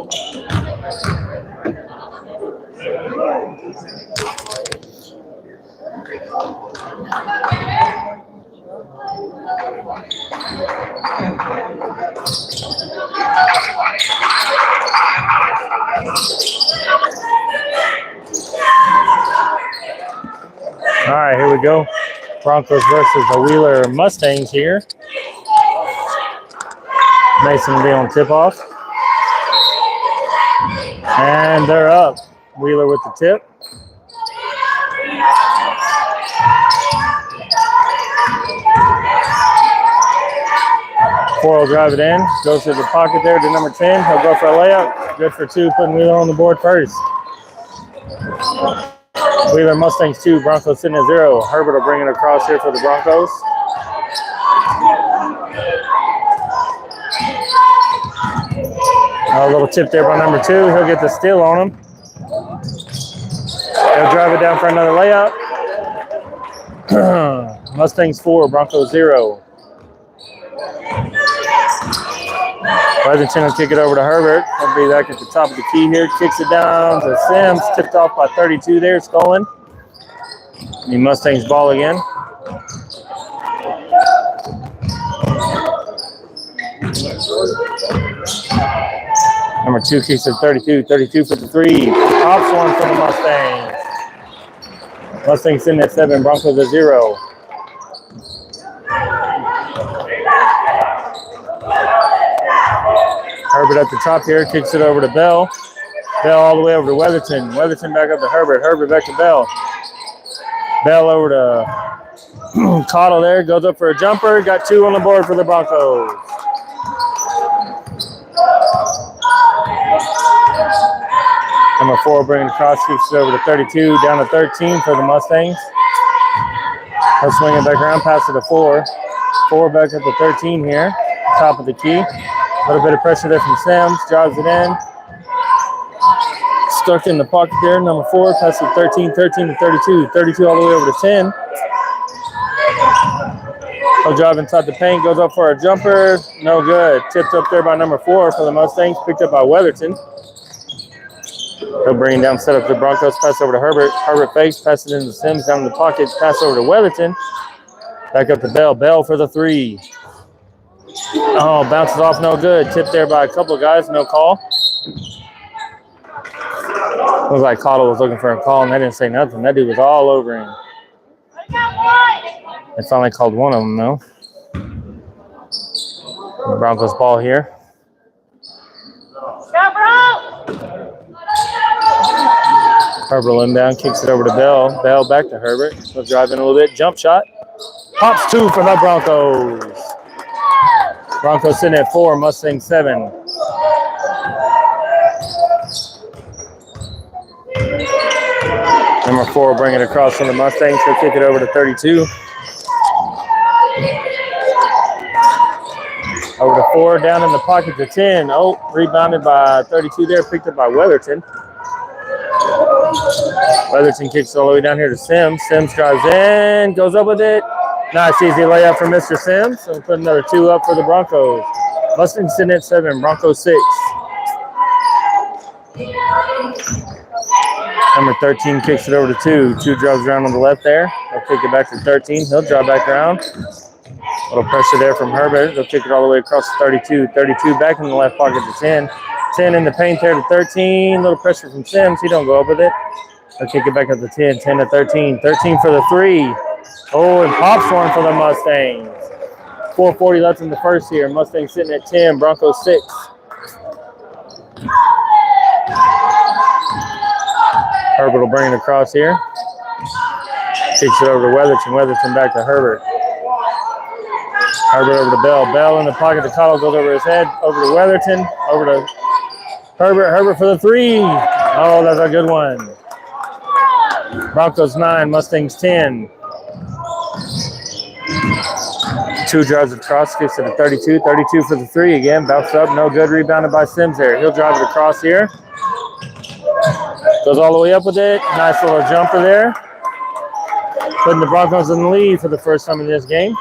All right, here we go. Broncos versus the Wheeler Mustangs here. Mason will be on tip-off. And they're up. Wheeler with the tip. Four will drive it in. Goes to the pocket there to number 10. He'll go for a layup. Good for two, putting Wheeler on the board first. Wheeler Mustangs 2, Broncos sitting at 0. Herbert will bring it across here for the Broncos. A little tip there by number 2. He'll get the steal on him. He'll drive it down for another layup. Mustangs 4, Broncos 0. Pleasanton will kick it over to Herbert. He'll be back at the top of the key here. Kicks it down to Sims. Tipped off by 32 there. Scullen. The Mustangs ball again. Number 2 kicks at 32. 32 for the 3. Pops one for the Mustangs. Mustangs sitting at 7. Broncos at 0. Herbert at the top here, kicks it over to Bell. Bell all the way over to Weatherton. Weatherton back up to Herbert. Herbert back to Bell. Bell over to Cottle there. Goes up for a jumper. Got 2 on the board for the Broncos. Number 4 bringing across, kicks it over to 32. Down to 13 for the Mustangs. He'll swing it back around, pass it to 4. 4 back up to 13 here. Top of the key. A little bit of pressure there from Sims. Drives it in. Stuck in the pocket there. Number 4 passes to 13. 13 to 32. 32 all the way over to 10. He'll drive inside the paint. Goes up for a jumper. No good. Tipped up there by number 4 for the Mustangs. Picked up by Weatherton. He'll bring it down, set up the Broncos. Pass over to Herbert. Herbert fakes. Pass it into Sims down in the pocket. Pass over to Weatherton. Back up to Bell. Bell for the 3. Oh, bounces off, no good. Tipped there by a couple of guys, no call. Looks like Cottle was looking for a call, and they didn't say nothing. That dude was all over him. They finally called one of them, though. The Broncos ball here. Herbert will inbound, kicks it over to Bell. Bell back to Herbert. He'll drive in a little bit. Jump shot. Pops 2 for the Broncos. Broncos sitting at 4, Mustangs 7. Number 4 will bring it across from the Mustangs. He'll kick it over to 32. Over to 4, down in the pocket to 10. Oh, rebounded by 32 there, picked up by Weatherton. Weatherton kicks all the way down here to Sims. Sims drives in, goes up with it. Nice easy layup for Mr. Sims. So we'll put another 2 up for the Broncos. Mustangs sitting at 7, Broncos 6. Number 13 kicks it over to 2. 2 drives around on the left there. He'll kick it back to 13. He'll drive back around. A little pressure there from Herbert. He'll kick it all the way across to 32. 32 back in the left pocket to 10. 10 in the paint there to 13. A little pressure from Sims. He don't go up with it. He'll kick it back up to 10. 10 to 13. 13 for the 3. Oh, and pops one for the Mustangs. 4:40 left in the first here. Mustangs sitting at 10, Broncos 6. Herbert will bring it across here. Kicks it over to Weatherton. Weatherton back to Herbert. Herbert over to Bell. Bell in the pocket. The Cottle goes over his head. Over to Weatherton. Over to Herbert. Herbert for the 3. Oh, that's a good one. Broncos 9, Mustangs 10. 2 drives across, kicks it to 32. 32 for the 3 again. Bounce up, no good. Rebounded by Sims there. He'll drive it across here. Goes all the way up with it. Nice little jumper there. Putting the Broncos in the lead for the first time in this game.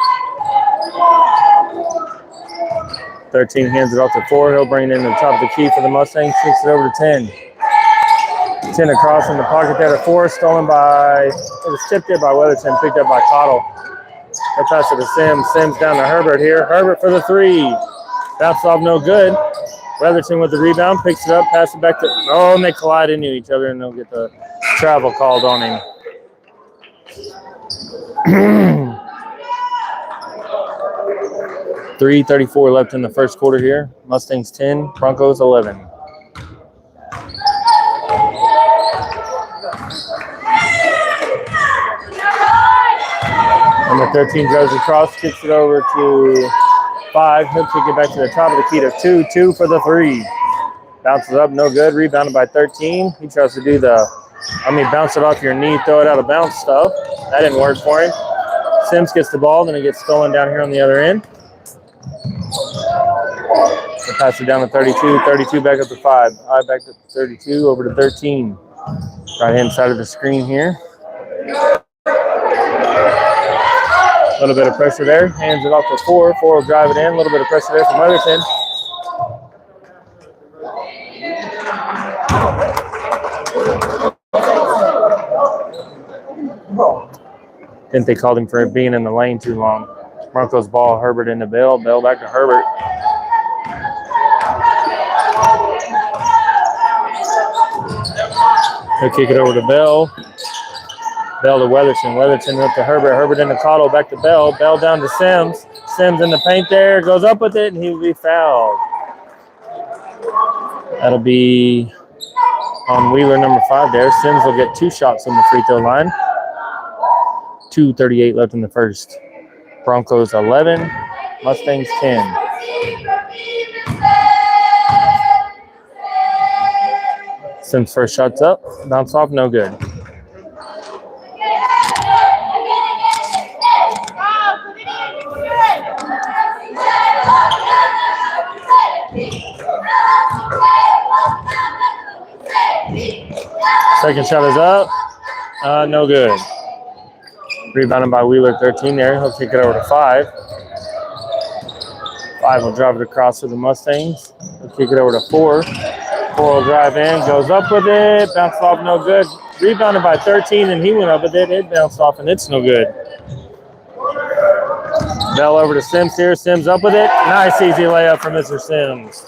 13 hands it off to 4. He'll bring it in the top of the key for the Mustangs. Kicks it over to 10. 10 across in the pocket there to 4. Stolen by, it was tipped in by Weatherton, picked up by Cottle. They'll pass it to Sims. Sims down to Herbert here. Herbert for the 3. Bounce off, no good. Weatherton with the rebound, picks it up, pass it back to, oh, and they collide into each other, and they'll get the travel called on him. 3:34 left in the first quarter here. Mustangs 10, Broncos 11. Number 13 goes across, kicks it over to 5. He'll kick it back to the top of the key to 2. 2 for the 3. Bounces up, no good. Rebounded by 13. He tries to do bounce it off your knee, throw it out of bounds stuff. That didn't work for him. Sims gets the ball, then it gets stolen down here on the other end. He'll pass it down to 32. 32 back up to 5. 5 back to 32, over to 13. Right-hand side of the screen here. A little bit of pressure there. Hands it off to 4. 4 will drive it in. A little bit of pressure there from Weatherton. Think they called him for being in the lane too long. Broncos ball, Herbert into Bell. Bell back to Herbert. He'll kick it over to Bell. Bell to Weatherton. Weatherton up to Herbert. Herbert into Cottle. Back to Bell. Bell down to Sims. Sims in the paint there. Goes up with it, and he will be fouled. That'll be on Wheeler, number 5 there. Sims will get 2 shots on the free throw line. 2:38 left in the first. Broncos 11, Mustangs 10. Sims' first shot's up. Bounce off, no good. Second shot is up. No good. Rebounded by Wheeler, 13 there. He'll kick it over to 5. 5 will drive it across to the Mustangs. He'll kick it over to 4. 4 will drive in, goes up with it. Bounced off, no good. Rebounded by 13, and he went up with it. It bounced off, and it's no good. Bell over to Sims here. Sims up with it. Nice, easy layup for Mr. Sims.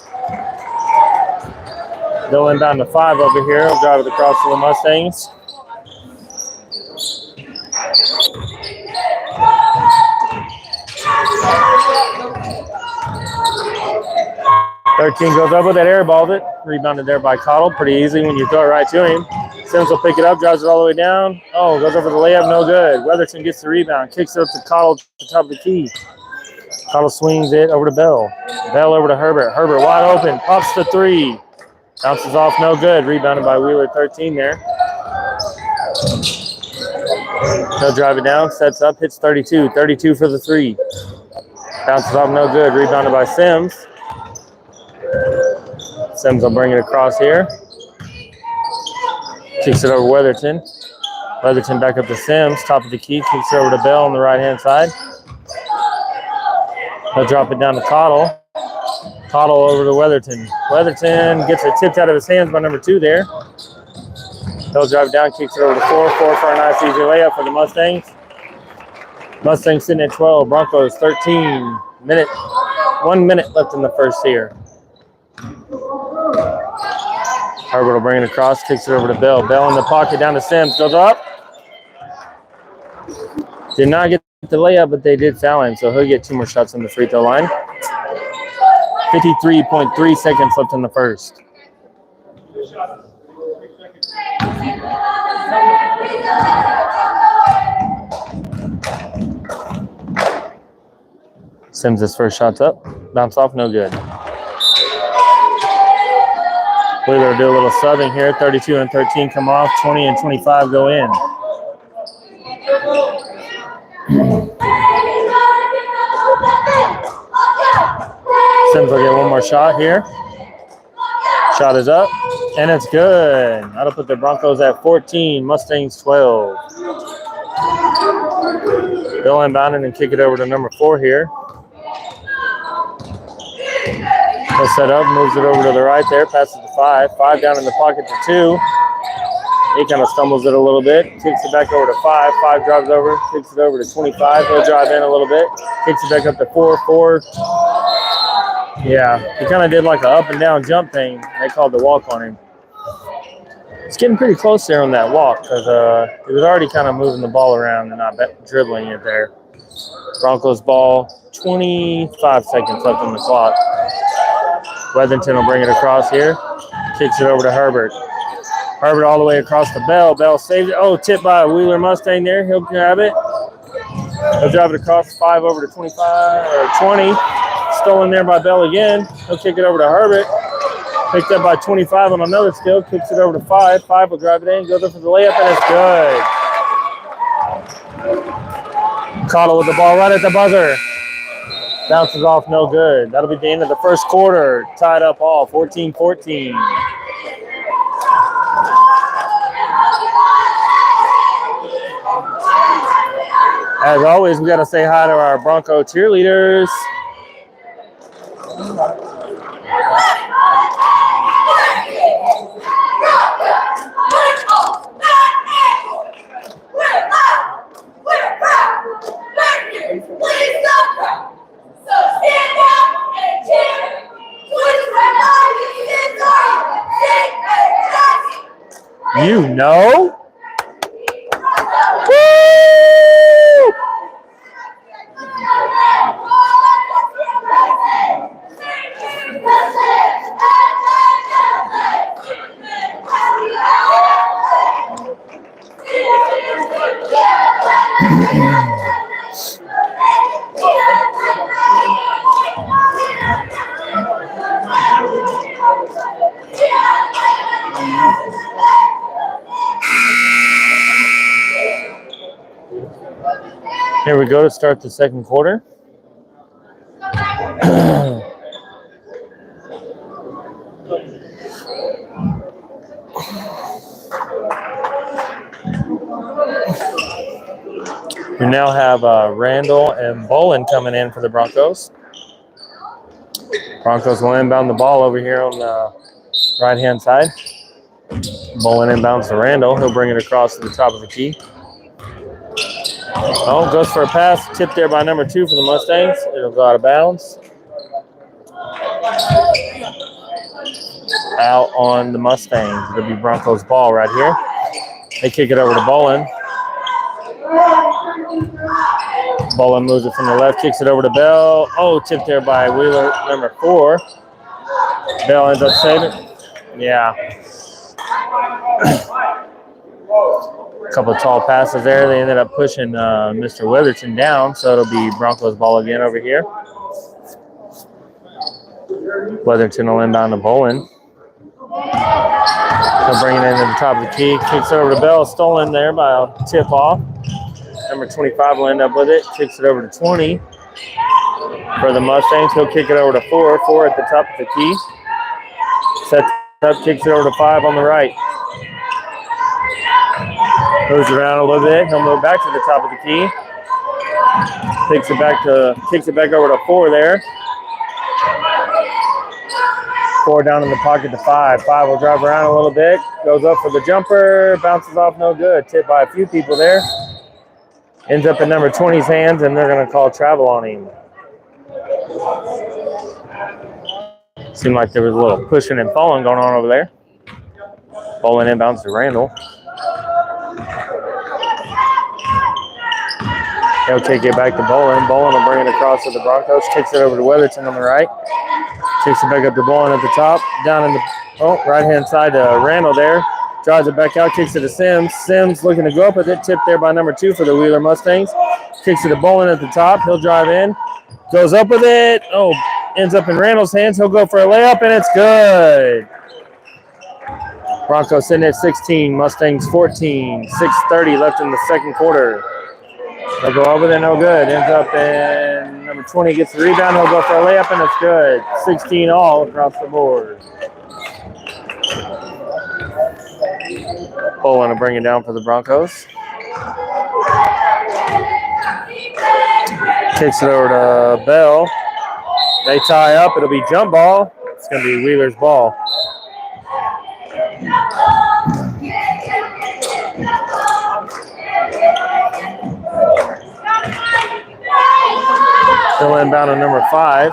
They'll inbound to 5 over here. He'll drive it across to the Mustangs. Goes up with it, airballed it. Rebounded there by Cottle. Pretty easy when you throw it right to him. Sims will pick it up, drives it all the way down. Oh, goes over the layup, no good. Weatherton gets the rebound, kicks it up to Cottle to the top of the key. Cottle swings it over to Bell. Bell over to Herbert. Herbert wide open, pops the 3. Bounces off, no good. Rebounded by Wheeler, 13 there. He'll drive it down, sets up, hits 32. 32 for the 3. Bounces off, no good. Rebounded by Sims. Sims will bring it across here. Kicks it over Weatherton. Weatherton back up to Sims. Top of the key. Kicks it over to Bell on the right-hand side. He'll drop it down to Cottle. Cottle over to Weatherton. Weatherton gets it tipped out of his hands by number 2 there. He'll drive down, kicks it over to 4. 4 for a nice easy layup for the Mustangs. Mustangs sitting at 12. Broncos 13. 1 minute left in the first here. Herbert will bring it across, kicks it over to Bell. Bell in the pocket down to Sims. Goes up. Did not get the layup, but they did foul him, so he'll get 2 more shots on the free throw line. 53.3 seconds left in the first. Sims' first shot's up. Bounce off, no good. Wheeler will do a little subbing here. 32 and 13 come off. 20 and 25 go in. Sims will get 1 more shot here. Shot is up, and it's good. That'll put the Broncos at 14, Mustangs 12. They'll inbound it and kick it over to number 4 here. He'll set up, moves it over to the right there, passes to 5. 5 down in the pocket to 2. He kind of stumbles it a little bit, kicks it back over to 5. 5 drives over, kicks it over to 25. He'll drive in a little bit, kicks it back up to 4. 4. Yeah, he kind of did like an up and down jump thing. They called the walk on him. It's getting pretty close there on that walk because he was already kind of moving the ball around and not dribbling it there. Broncos ball, 25 seconds left on the clock. Weatherington will bring it across here. Kicks it over to Herbert. Herbert all the way across to Bell. Bell saves it. Oh, tipped by a Wheeler Mustang there. He'll grab it. He'll drive it across 5 over to 25 or 20. Stolen there by Bell again. He'll kick it over to Herbert. Picked up by 25 on another steal. Kicks it over to 5. 5 will drive it in. Goes up for the layup, and it's good. Caught it with the ball right at the buzzer. Bounces off, no good. That'll be the end of the first quarter. Tied up all, 14-14. As always, we got to say hi to our Bronco cheerleaders. You know? Woo! Here we go to start the second quarter. We now have Randall and Bolin coming in for the Broncos. Broncos will inbound the ball over here on the right-hand side. Bolin inbounds to Randall. He'll bring it across to the top of the key. Oh, goes for a pass. Tipped there by number 2 for the Mustangs. It'll go out of bounds. Out on the Mustangs. It'll be Broncos ball right here. They kick it over to Bolin. Bolin moves it from the left, kicks it over to Bell. Oh, tipped there by Wheeler, number 4. Bell ends up saving. Yeah. A couple of tall passes there. They ended up pushing Mr. Weatherington down, so it'll be Broncos ball again over here. Weatherington will inbound to Bolin. He'll bring it into the top of the key. Kicks it over to Bell. Stolen there by a tip off. Number 25 will end up with it. Kicks it over to 20 for the Mustangs. He'll kick it over to 4. 4 at the top of the key. Sets up, kicks it over to 5 on the right. Moves around a little bit. He'll move back to the top of the key. Kicks it back over to 4 there. 4 down in the pocket to 5. 5 will drive around a little bit. Goes up for the jumper. Bounces off, no good. Tipped by a few people there. Ends up in number 20's hands, and they're going to call travel on him. Seemed like there was a little pushing and falling going on over there. Bolin inbounds to Randall. He'll kick it back to Bolin. Bolin will bring it across to the Broncos. Kicks it over to Weatherington on the right. Kicks it back up to Bolin at the top. Down in the right-hand side to Randall there. Drives it back out, kicks it to Sims. Sims looking to go up with it. Tipped there by number 2 for the Wheeler Mustangs. Kicks it to Bolin at the top. He'll drive in. Goes up with it. Oh, ends up in Randall's hands. He'll go for a layup, and it's good. Broncos sitting at 16. Mustangs 14. 6:30 left in the second quarter. They'll go over there, no good. Ends up in number 20, gets the rebound. He'll go for a layup, and it's good. 16 all across the board. Bolin will bring it down for the Broncos. Kicks it over to Bell. They tie up. It'll be jump ball. It's going to be Wheeler's ball. Still inbound on number 5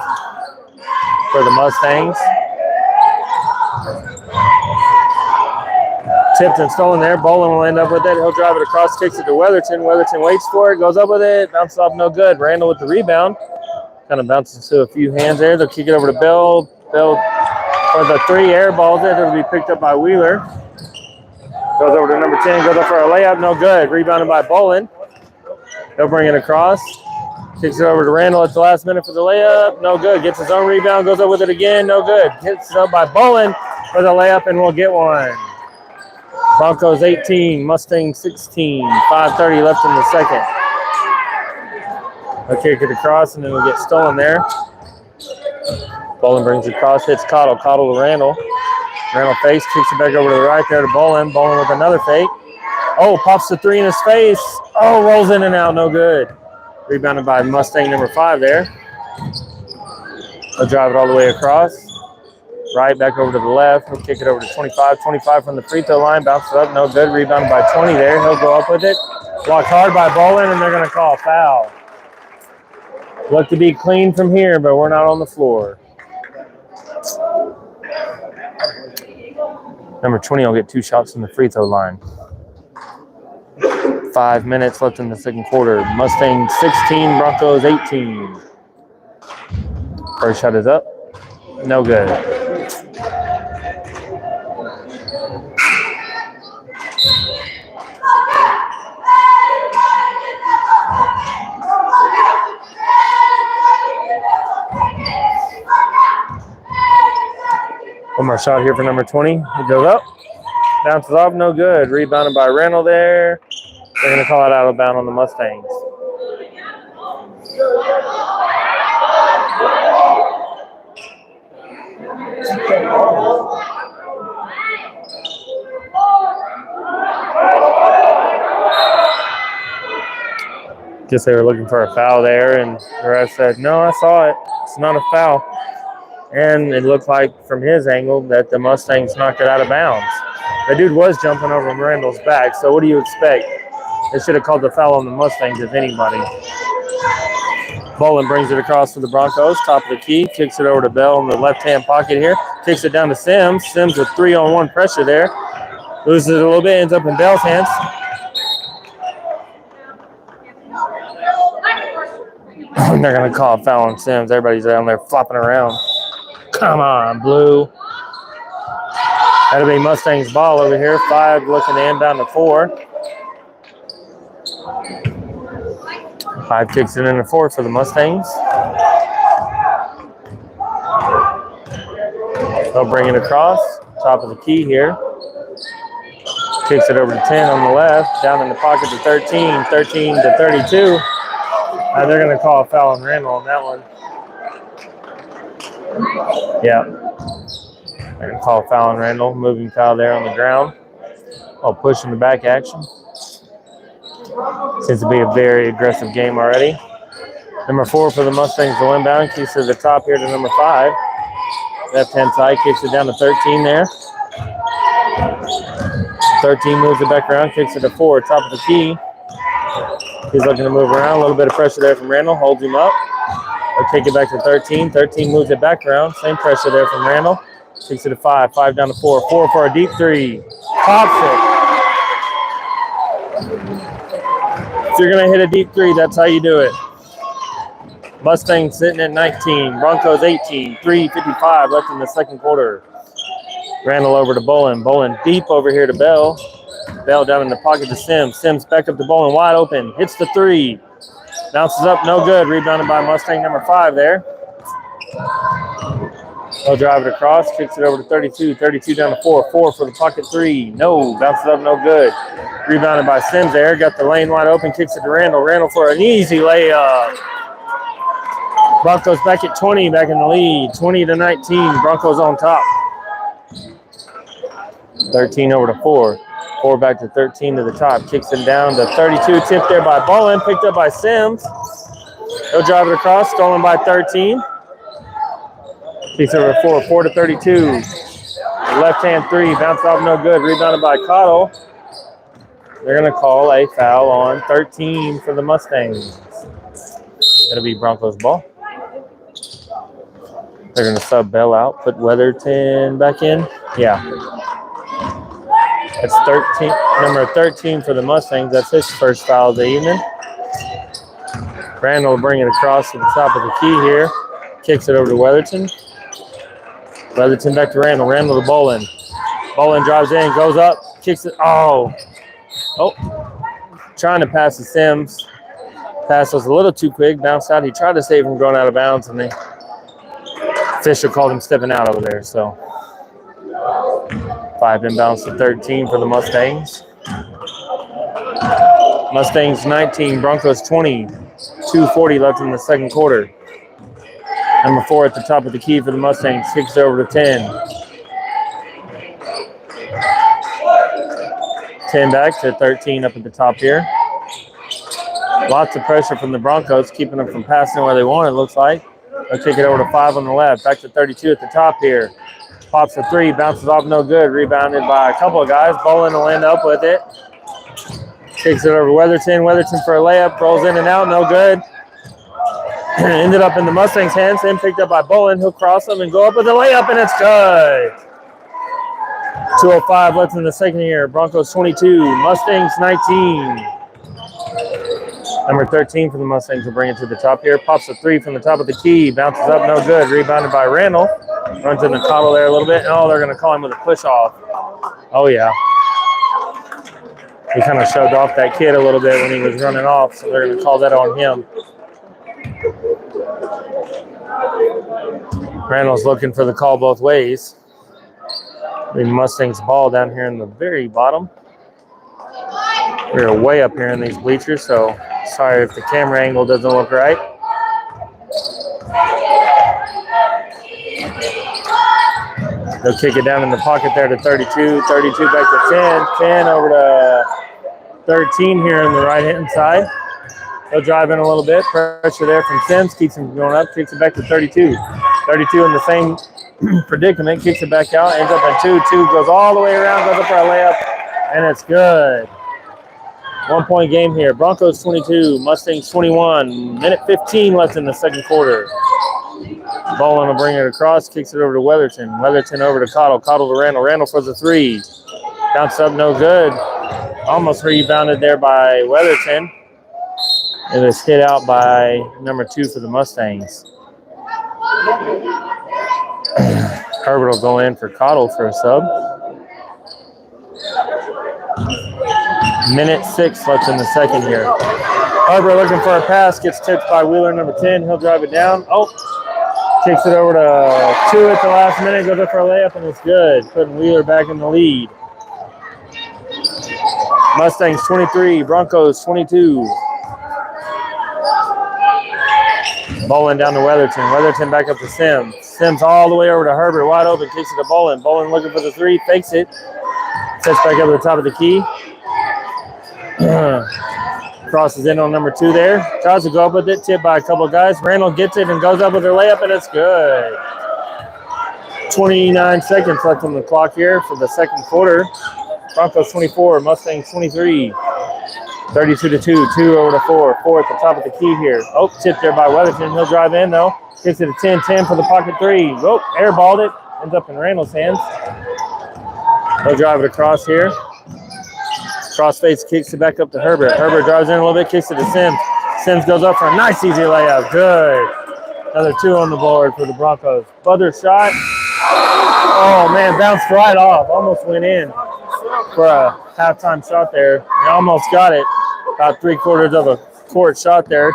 for the Mustangs. Tipped and stolen there. Bolin will end up with it. He'll drive it across, kicks it to Weatherton. Weatherton waits for it, goes up with it, bounces off, no good. Randall with the rebound. Kind of bounces to a few hands there. They'll kick it over to Bill. Bill for the 3 air balls it. It'll be picked up by Wheeler. Goes over to number 10, goes up for a layup, no good. Rebounded by Bolin. He'll bring it across. Kicks it over to Randall at the last minute for the layup. No good. Gets his own rebound, goes up with it again, no good. Hits it up by Bolin for the layup, and we'll get one. Broncos 18, Mustangs 16. 5:30 left in the second. They'll kick it across, and then we'll get stolen there. Bolin brings it across, hits Cottle. Cottle to Randall. Randall face, kicks it back over to the right there to Bolin. Bolin with another fake. Oh, pops the 3 in his face. Oh, rolls in and out, no good. Rebounded by Mustang number 5 there. They'll drive it all the way across. Right, back over to the left. He'll kick it over to 25. 25 from the free throw line. Bounces up, no good. Rebounded by 20 there. He'll go up with it. Blocked hard by Bolin, and they're going to call a foul. Look to be clean from here, but we're not on the floor. Number 20 will get 2 shots from the free throw line. 5 minutes left in the second quarter. Mustangs 16, Broncos 18. First shot is up. No good. One more shot here for number 20. It goes up. Bounces off, no good. Rebounded by Randall there. They're going to call it out of bounds on the Mustangs. Guess they were looking for a foul there, and the ref said, no, I saw it. It's not a foul. And it looked like from his angle that the Mustangs knocked it out of bounds. The dude was jumping over Randall's back, so what do you expect? They should have called the foul on the Mustangs if anybody. Bolin brings it across to the Broncos, top of the key, kicks it over to Bell in the left-hand pocket here, kicks it down to Sims. Sims with 3-on-1 pressure there. Loses it a little bit, ends up in Bell's hands. They're going to call a foul on Sims. Everybody's down there flopping around. Come on, Blue. That'll be Mustangs ball over here. 5 looking to inbound to 4. 5 kicks it into 4 for the Mustangs. They'll bring it across. Top of the key here. Kicks it over to 10 on the left. Down in the pocket to 13. 13 to 32. They're going to call a foul on Randall on that one. Yeah. They're going to call a foul on Randall. Moving foul there on the ground. Oh, pushing the back action. Seems to be a very aggressive game already. Number 4 for the Mustangs will inbound. Keeps to the top here to number 5. Left-hand side, kicks it down to 13 there. 13 moves it back around, kicks it to 4, top of the key. He's looking to move around. A little bit of pressure there from Randall. Holds him up. They'll take it back to 13. 13 moves it back around. Same pressure there from Randall. Kicks it to 5. 5 down to 4. 4 for a deep 3. Pops it. If you're going to hit a deep 3, that's how you do it. Mustangs sitting at 19. Broncos 18. 3:55 left in the second quarter. Randall over to Bolin. Bolin deep over here to Bell. Bell down in the pocket to Sims. Sims back up to Bolin, wide open. Hits the 3. Bounces up, no good. Rebounded by Mustang number 5 there. They'll drive it across. Kicks it over to 32. 32 down to 4. 4 for the pocket 3. No. Bounces up, no good. Rebounded by Sims there. Got the lane wide open. Kicks it to Randall. Randall for an easy layup. Broncos back at 20, back in the lead. 20 to 19. Broncos on top. 13 over to 4. 4 back to 13 to the top. Kicks him down to 32. Tipped there by Bolin. Picked up by Sims. He'll drive it across. Stolen by 13. Kicks over to 4, 4 to 32. Left hand three, bounce off, no good. Rebounded by Cottle. They're going to call a foul on 13 for the Mustangs. It'll be Broncos ball. They're going to sub Bell out, put Weatherton back in. Yeah. That's 13, number 13 for the Mustangs. That's his first foul of the evening. Randall will bring it across to the top of the key here. Kicks it over to Weatherton. Weatherton back to Randall. Randall to Bolin. Bolin drives in, goes up, kicks it. Oh, trying to pass to Sims. Pass was a little too quick, bounced out. He tried to save him going out of bounds, and the official called him stepping out over there. So 5 inbounds to 13 for the Mustangs. Mustangs 19, Broncos 20. 2:40 left in the second quarter. Number 4 at the top of the key for the Mustangs. Kicks it over to 10. 10 back to 13 up at the top here. Lots of pressure from the Broncos, keeping them from passing where they want, it looks like. They'll kick it over to 5 on the left. Back to 32 at the top here. Pops a 3, bounces off, no good. Rebounded by a couple of guys. Bolin will end up with it. Kicks it over to Weatherton. Weatherton for a layup. Rolls in and out, no good. Ended up in the Mustangs' hands. Then picked up by Bolin. He'll cross them and go up with a layup, and it's good. 2:05 left in the second here. Broncos 22, Mustangs 19. Number 13 for the Mustangs will bring it to the top here. Pops a 3 from the top of the key. Bounces up, no good. Rebounded by Randall. Runs in the Cottle there a little bit. Oh, they're going to call him with a push off. Oh, yeah. He kind of shoved off that kid a little bit when he was running off, so they're going to call that on him. Randall's looking for the call both ways. The Mustangs ball down here in the very bottom. We're way up here in these bleachers, so sorry if the camera angle doesn't look right. They'll kick it down in the pocket there to 32. 32 back to 10. 10 over to 13 here on the right-hand side. They'll drive in a little bit. Pressure there from Sims. Keeps him going up. Kicks it back to 32. 32 in the same predicament. Kicks it back out. Ends up at 2. 2 goes all the way around. Goes up for a layup. And it's good. 1-point game here. Broncos 22. Mustangs 21. Minute 15 left in the second quarter. Bolin will bring it across. Kicks it over to Weatherton. Weatherton over to Cottle. Cottle to Randall. Randall for the 3. Bounce up. No good. Almost rebounded there by Weatherton. It was hit out by number 2 for the Mustangs. Herbert will go in for Cottle for a sub. Minute 6 left in the second here. Herbert looking for a pass. Gets tipped by Wheeler, number 10. He'll drive it down. Oh, kicks it over to 2 at the last minute. Goes up for a layup, and it's good. Putting Wheeler back in the lead. Mustangs 23, Broncos 22. Bolin down to Weatherton. Weatherton back up to Sims. Sims all the way over to Herbert. Wide open. Kicks it to Bolin. Bolin looking for the 3. Fakes it. Sets back up to the top of the key. Crosses in on number 2 there. Tries to go up with it. Tipped by a couple of guys. Randall gets it and goes up with her layup, and it's good. 29 seconds left on the clock here for the second quarter. Broncos 24, Mustangs 23. 32 to 2. 2 over to 4. 4 at the top of the key here. Oh, tipped there by Weatherton. He'll drive in, though. Gets it to 10. 10 for the pocket 3. Oh, airballed it. Ends up in Randall's hands. He'll drive it across here. Crossface kicks it back up to Herbert. Herbert drives in a little bit, kicks it to Sims. Sims goes up for a nice, easy layup. Good. Another 2 on the board for the Broncos. Other shot. Oh, man, bounced right off. Almost went in for a halftime shot there. He almost got it. About 3/4 of a court shot there.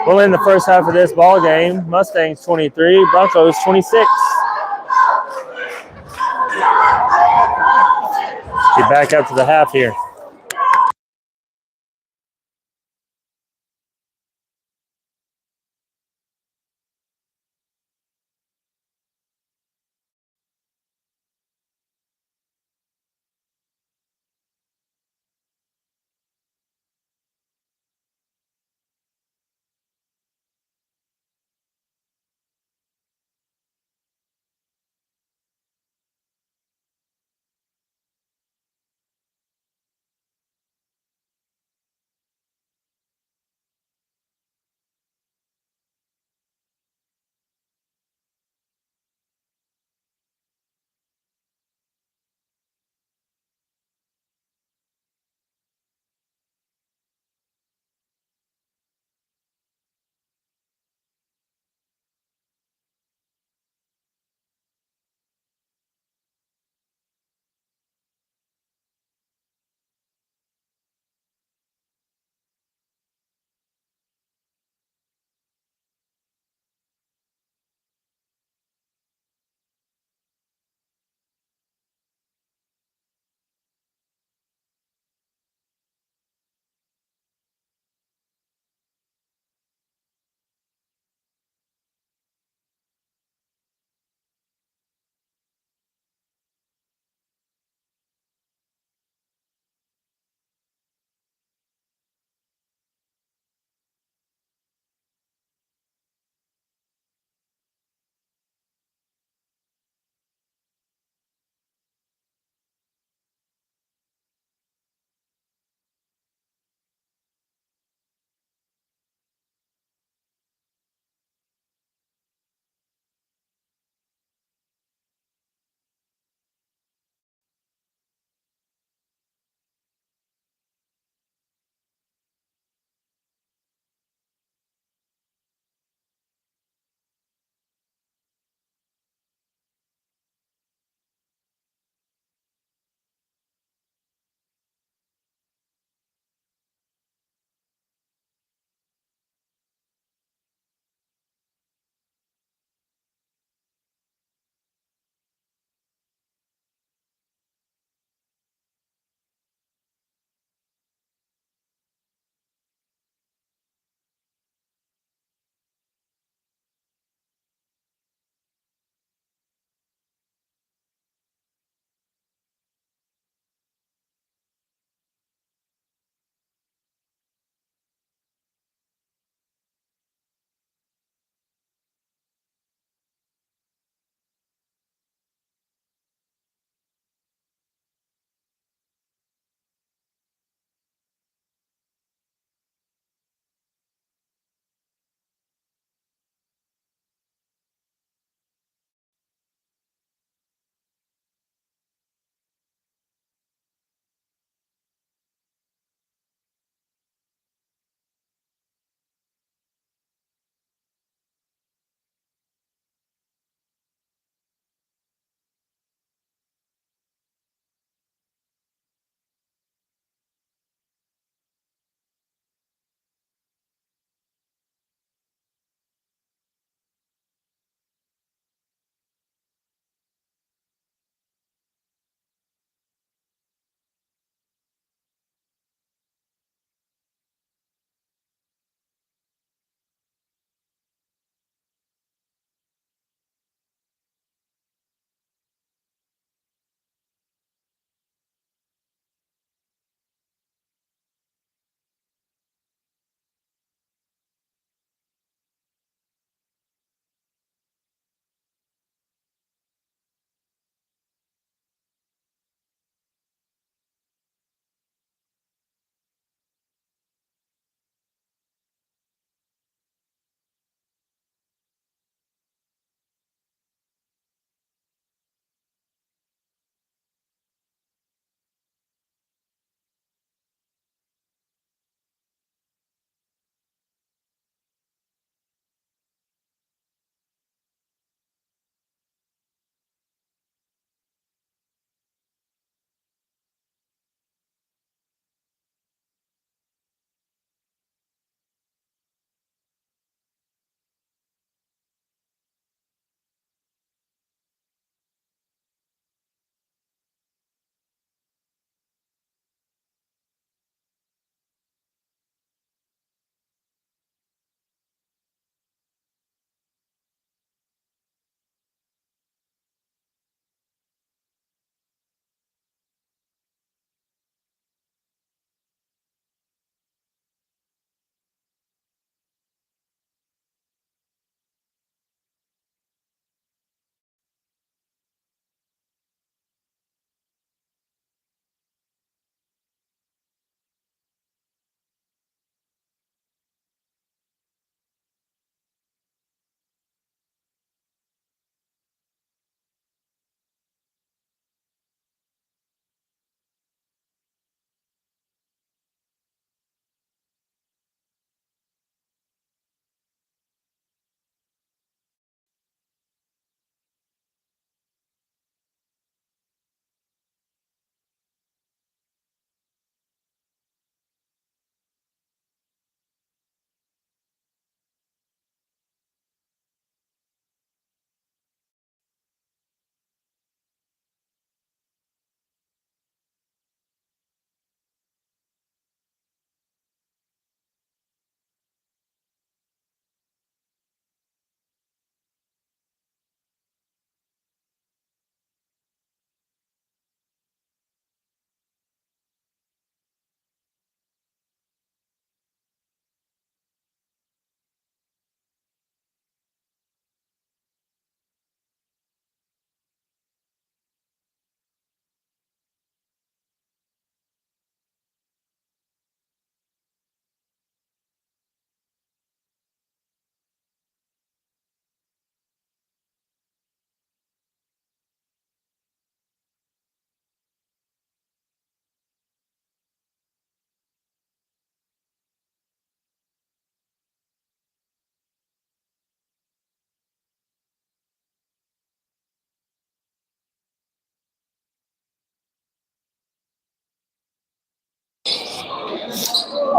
We'll end the first half of this ball game. Mustangs 23, Broncos 26. Get back up to the half here.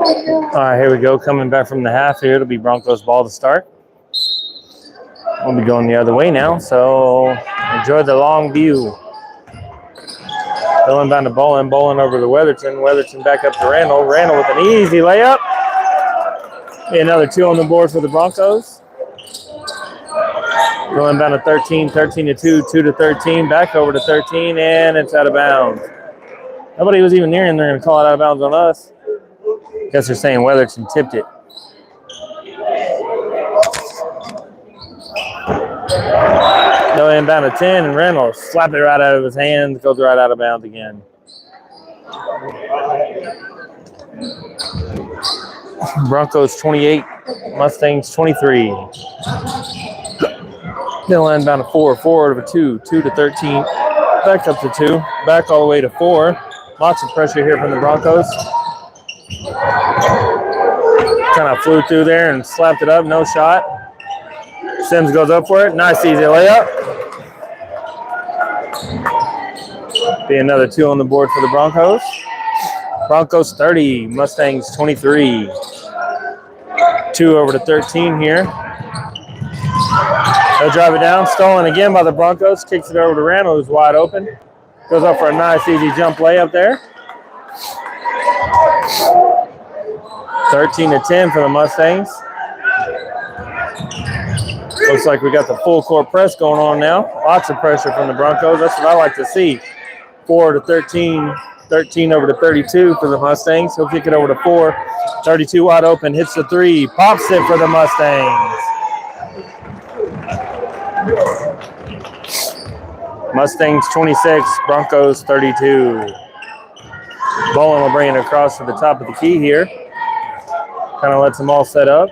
All right, here we go. Coming back from the half here. It'll be Broncos ball to start. We'll be going the other way now, so enjoy the long view. Going down to Bowling over to Weatherton. Weatherton back up to Randall. Randall with an easy layup. Another 2 on the board for the Broncos. Going down to 13, 13 to 2, 2 to 13, back over to 13, and it's out of bounds. Nobody was even near him. They're going to call it out of bounds on us. Guess they're saying Weatherton tipped it. Going down to 10, and Reynolds slapped it right out of his hands, goes right out of bounds again. Broncos 28, Mustangs 23. They'll end down to 4, 4 over 2, 2 to 13, back up to 2, back all the way to 4. Lots of pressure here from the Broncos. Kind of flew through there and slapped it up, no shot. Sims goes up for it, nice easy layup. Be another 2 on the board for the Broncos. Broncos 30, Mustangs 23. 2 over to 13 here. They'll drive it down, stolen again by the Broncos. Kicks it over to Randall, who's wide open. Goes up for a nice, easy jump layup there. 13 to 10 for the Mustangs. Looks like we got the full court press going on now. Lots of pressure from the Broncos. That's what I like to see. 4 to 13, 13 over to 32 for the Mustangs. He'll kick it over to 4. 32 wide open, hits the 3, pops it for the Mustangs. Mustangs 26, Broncos 32. Bowen will bring it across to the top of the key here. Kind of lets them all set up.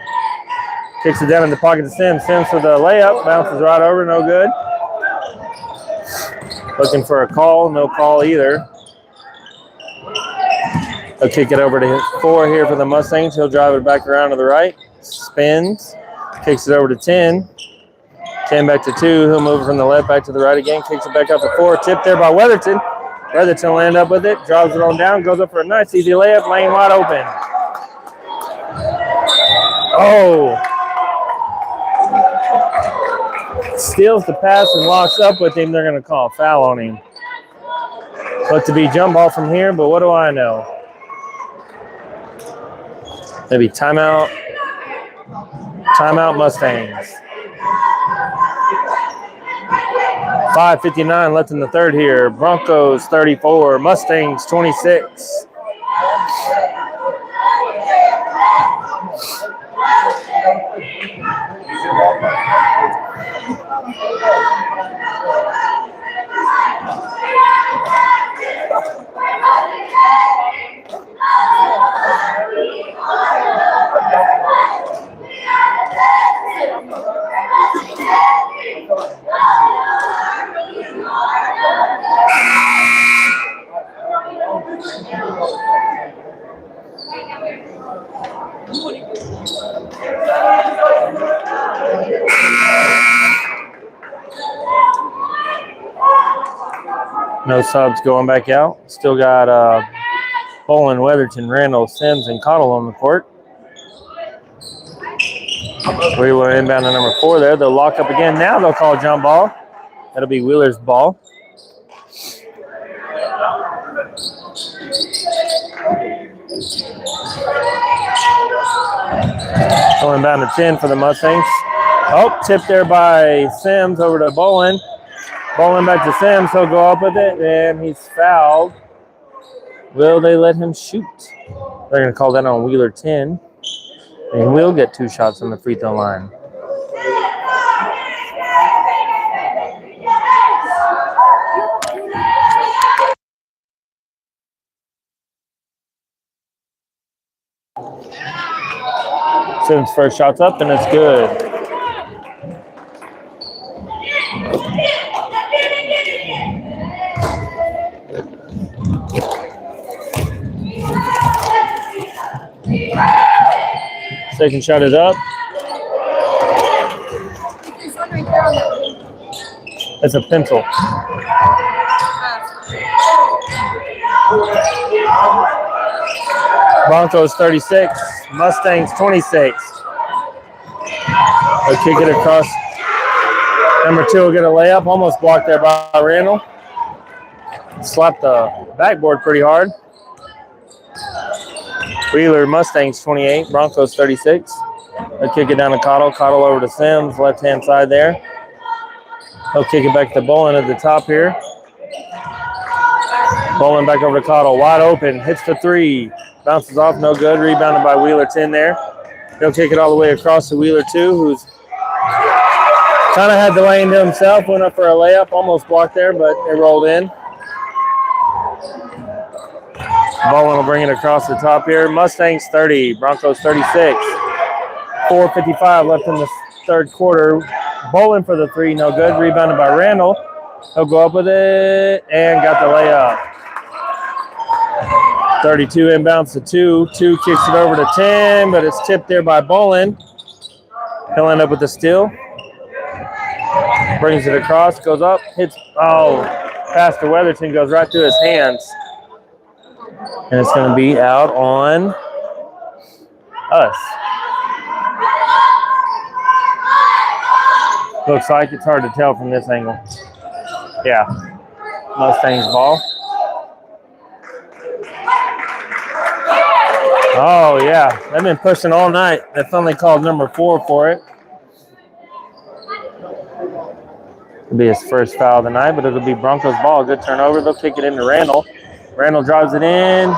Kicks it down in the pocket to Sims. Sims for the layup. Bounces right over, no good. Looking for a call, no call either. He'll kick it over to 4 here for the Mustangs. He'll drive it back around to the right. Spins. Kicks it over to 10. 10 back to 2. He'll move it from the left back to the right again. Kicks it back out to 4. Tipped there by Weatherton. Weatherton will end up with it. Drives it on down. Goes up for a nice easy layup. Lane wide open. Oh. Steals the pass and locks up with him. They're going to call a foul on him. Looked to be jump ball from here, but what do I know? Maybe timeout. Timeout Mustangs. 5:59 left in the third here. Broncos 34, Mustangs 26. No subs going back out. Still got Bolin, Weatherton, Randall, Sims, and Cottle on the court. We will inbound to number 4 there. They'll lock up again. Now they'll call jump ball. That'll be Wheeler's ball. Going down to 10 for the Mustangs. Oh, tipped there by Sims over to Bolin. Bolin back to Sims. He'll go up with it, and he's fouled. Will they let him shoot? They're going to call that on Wheeler 10. And we'll get 2 shots on the free throw line. Sims' first shot's up, and it's good. Second shot is up. It's a pencil. Broncos 36, Mustangs 26. They'll kick it across. Number 2 will get a layup. Almost blocked there by Randall. Slapped the backboard pretty hard. Wheeler Mustangs 28, Broncos 36. They'll kick it down to Cottle. Cottle over to Sims, left-hand side there. He'll kick it back to Bolin at the top here. Bolin back over to Cottle. Wide open. Hits the 3. Bounces off. No good. Rebounded by Wheeler 10 there. He'll kick it all the way across to Wheeler 2, who's kind of had the lane to himself. Went up for a layup. Almost blocked there, but it rolled in. Bolin will bring it across the top here. Mustangs 30. Broncos 36. 4:55 left in the third quarter. Bolin for the 3, no good. Rebounded by Randall. He'll go up with it and got the layup. 32 inbounds to 2. 2 kicks it over to 10, but it's tipped there by Bolin. He'll end up with the steal. Brings it across, goes up, hits, pass to Weatherton, goes right through his hands. And it's going to be out on us. Looks like it's hard to tell from this angle. Yeah, Mustangs ball. Oh, yeah, they've been pushing all night. They finally called number 4 for it. It'll be his first foul of the night, but it'll be Broncos ball. Good turnover. They'll kick it into Randall. Randall drives it in.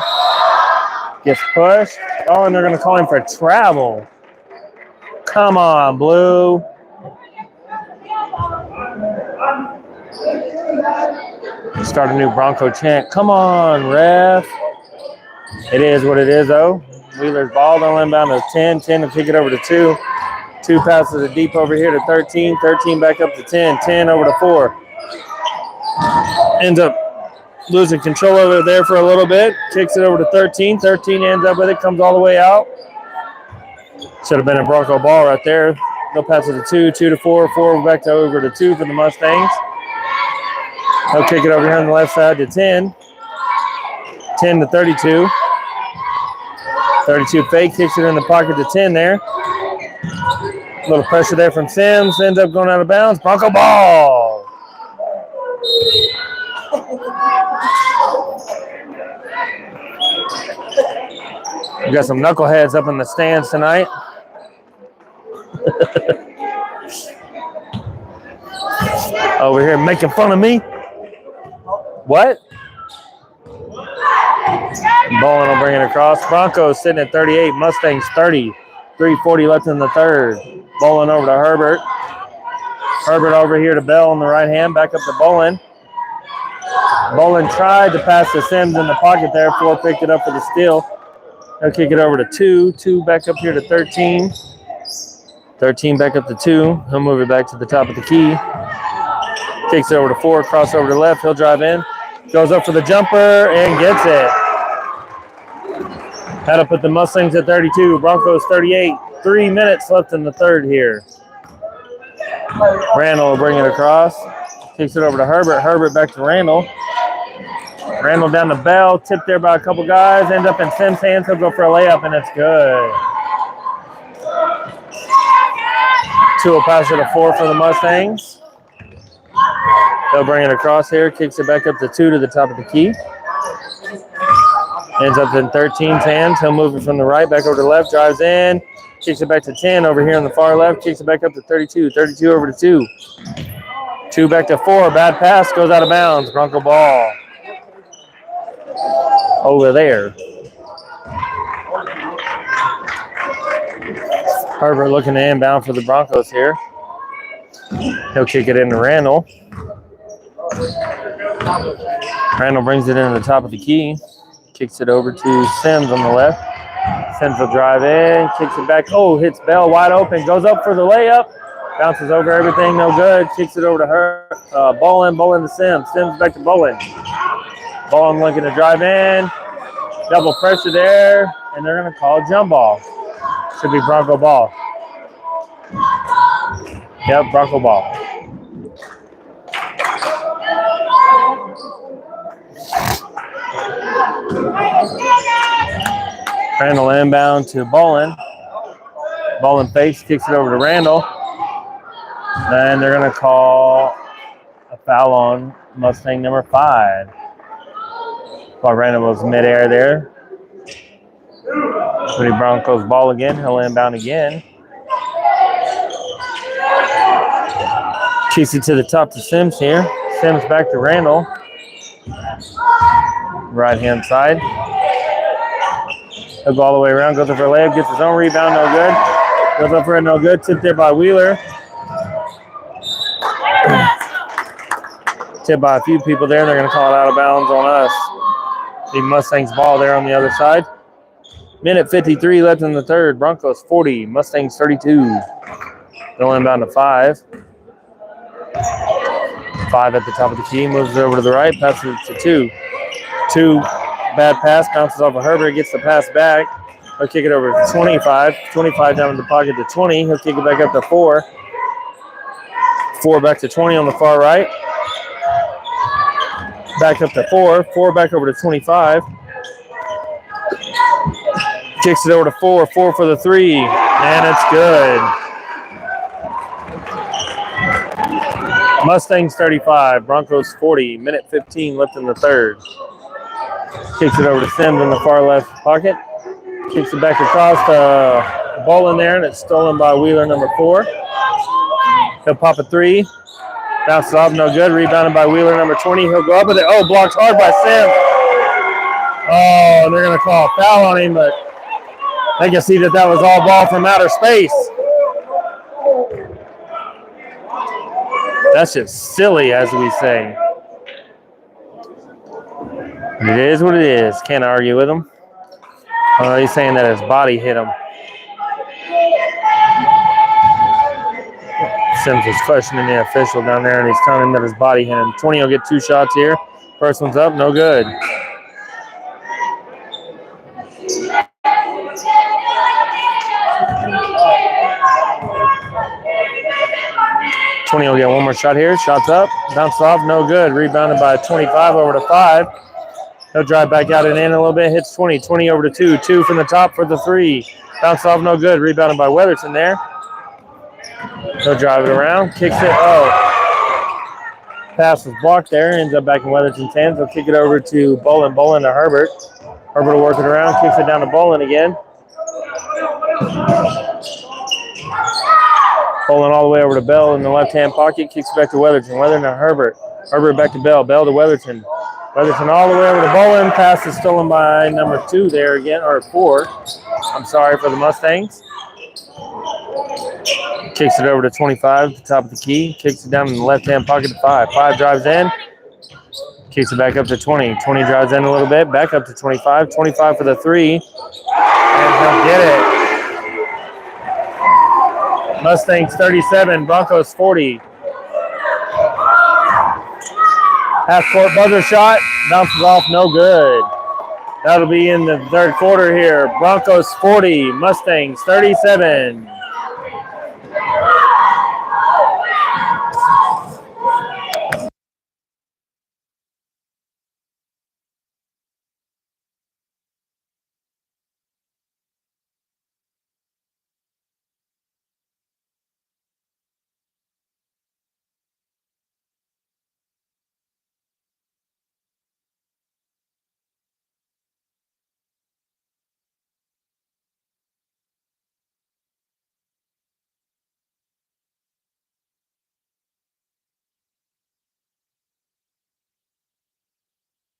Gets pushed. Oh, and they're going to call him for travel. Come on, Blue. Start a new Bronco chant. Come on, ref. It is what it is, though. Wheeler's ball. They'll inbound to 10. 10 to kick it over to 2. 2 passes it deep over here to 13. 13 back up to 10. 10 over to 4. Ends up losing control over there for a little bit. Kicks it over to 13. 13 ends up with it. Comes all the way out. Should have been a Bronco ball right there. They'll pass it to 2. 2 to 4. 4 back to over to 2 for the Mustangs. They'll kick it over here on the left side to 10. 10 to 32. 32 fake. Kicks it in the pocket to 10 there. A little pressure there from Sims. Ends up going out of bounds. Bronco ball. We got some knuckleheads up in the stands tonight. Over here making fun of me. What? Bolin will bring it across. Broncos sitting at 38. Mustangs 30. 3:40 left in the third. Bolin over to Herbert. Herbert over here to Bell on the right hand. Back up to Bolin. Bolin tried to pass to Sims in the pocket there. 4 picked it up for the steal. He'll kick it over to 2. 2 back up here to 13. 13 back up to 2. He'll move it back to the top of the key. Kicks it over to 4. Cross over to left. He'll drive in. Goes up for the jumper and gets it. Had to put the Mustangs at 32. Broncos 38. 3 minutes left in the third here. Randall will bring it across. Kicks it over to Herbert. Herbert back to Randall. Randall down the Bell. Tipped there by a couple guys. Ends up in Sims' hands. He'll go for a layup, and it's good. 2 will pass it to 4 for the Mustangs. They'll bring it across here. Kicks it back up to 2 to the top of the key. Ends up in 13's hands. He'll move it from the right back over to the left. Drives in. Kicks it back to 10 over here on the far left. Kicks it back up to 32. 32 over to 2. 2 back to 4. Bad pass. Goes out of bounds. Bronco ball. Over there. Herbert looking to inbound for the Broncos here. He'll kick it into Randall. Randall brings it into the top of the key. Kicks it over to Sims on the left. Sims will drive in. Kicks it back. Oh, hits Bell wide open. Goes up for the layup. Bounces over everything. No good. Kicks it over to her. Bolin. Bolin to Sims. Sims back to Bolin. Bolin looking to drive in. Double pressure there. And they're going to call jump ball. Should be Bronco ball. Yep, Bronco ball. Randall inbound to Bolin. Bolin fakes, kicks it over to Randall. And they're going to call a foul on Mustang number 5. While Randall was midair there. Pretty Broncos ball again. He'll inbound again. Kicks it to the top to Sims here. Sims back to Randall. Right hand side. He'll go all the way around, goes up for a layup, gets his own rebound, no good. Goes up for it, no good. Tipped there by Wheeler. Tipped by a few people there. They're going to call it out of bounds on us. The Mustangs ball there on the other side. Minute 53 left in the third. Broncos 40, Mustangs 32. They'll inbound to 5. 5 at the top of the key, moves it over to the right, passes it to 2. 2, bad pass, bounces off of Herbert, gets the pass back. He'll kick it over to 25. 25 down in the pocket to 20. He'll kick it back up to 4. 4 back to 20 on the far right. Back up to 4. 4 back over to 25. Kicks it over to 4. 4 for the 3. And it's good. Mustangs 35, Broncos 40. Minute 15 left in the third. Kicks it over to Sims in the far left pocket. Kicks it back across the ball in there, and it's stolen by Wheeler number 4. He'll pop a 3. Bounces off, no good. Rebounded by Wheeler number 20. He'll go up with it. Oh, blocked hard by Sims. Oh, they're going to call a foul on him, but they can see that was all ball from outer space. That's just silly, as we say. It is what it is. Can't argue with him. He's saying that his body hit him. Sims is questioning the official down there, and he's telling him that his body hit him. 20 will get 2 shots here. First one's up, no good. Will get one more shot here. Shots up. Bounces off. No good. Rebounded by 25 over to 5. He'll drive back out and in a little bit. Hits 20. 20 over to 2. 2 from the top for the 3. Bounces off. No good. Rebounded by Weatherton there. He'll drive it around. Kicks it. Oh. Pass was blocked there. Ends up back in Weatherton's hands. He'll kick it over to Bolin. Bolin to Herbert. Herbert will work it around. Kicks it down to Bolin again. Bolin all the way over to Bell in the left-hand pocket. Kicks it back to Weatherton. Weatherton to Herbert. Herbert back to Bell. Bell to Weatherton. Weatherton all the way over to Bolin. Pass is stolen by number 2 there again, or 4. I'm sorry for the Mustangs. Kicks it over to 25 at the top of the key. Kicks it down in the left-hand pocket to 5. 5 drives in. Kicks it back up to 20. 20 drives in a little bit. Back up to 25. 25 for the 3. And he'll get it. Mustangs 37, Broncos 40. Half-court buzzer shot, bounces off, no good. That'll be in the third quarter here. Broncos 40, Mustangs 37.